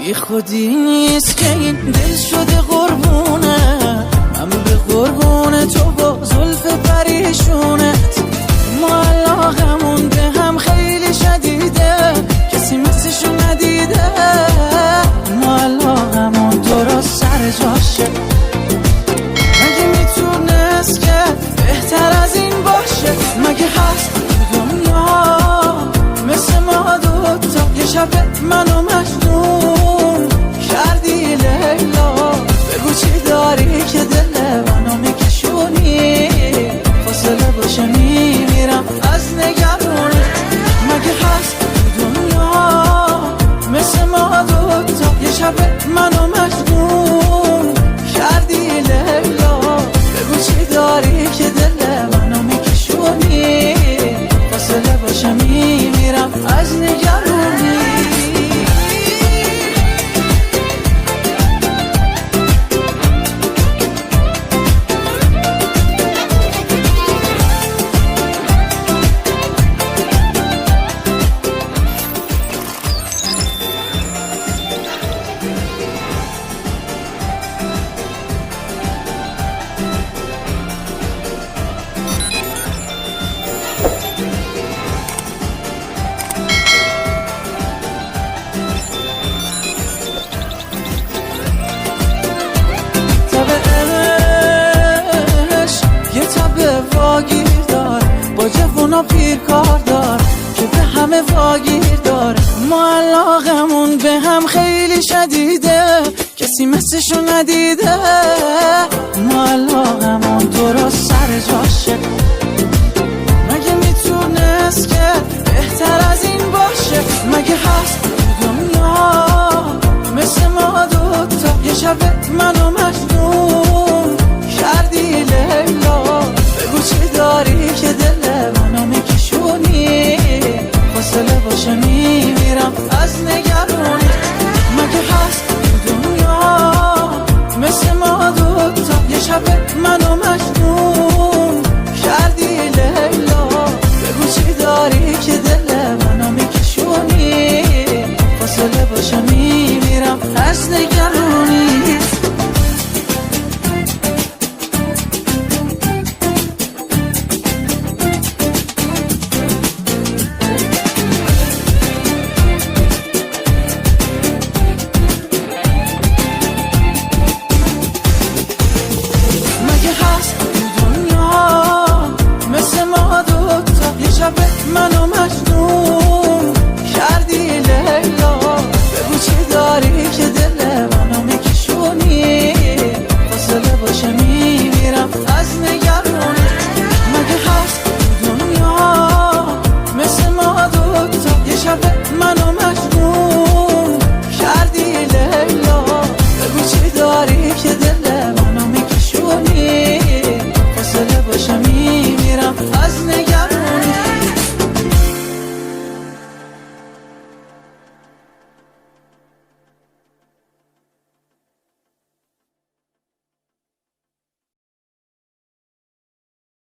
بی خودی نیست که این دل شده قربونه، من به قربون تو با زلف پریشونت. ما علاقمون به هم خیلی شدیده، کسی مثلشو ندیده. ما علاقمون درست سر جاشه، مگه میتونست که بهتر از این باشه؟ مگه هست دنیا مثل ما دوتا؟ یه شب منو مجنون کردی لیلا، بگو چی داری که دل منو میکشونی؟ فاصله باشه میمیرم از نگرونی. مگه هست دنیا مثل ما دوتا؟ یه شب منو مجنون کردی لیلا، بگو چی داری که دل منو میکشونی؟ فاصله باشه میمیرم از نگرونی. واگیر دار با جوونا پیر کار دار که به همه واگیر داره. ما علاقمون به هم خیلی شدیده، کسی مثلشو ندیده. ما علاقمون درست سر جاشه، مگه میتونست که بهتر از این باشه؟ مگه هست دنیا مثل ما دوتا؟ یه شب منو مجنون کردی لیلا، بگو چی داری که دل منو میکشونی؟ فاصله باشه میمیرم از نگرونی. مگه هست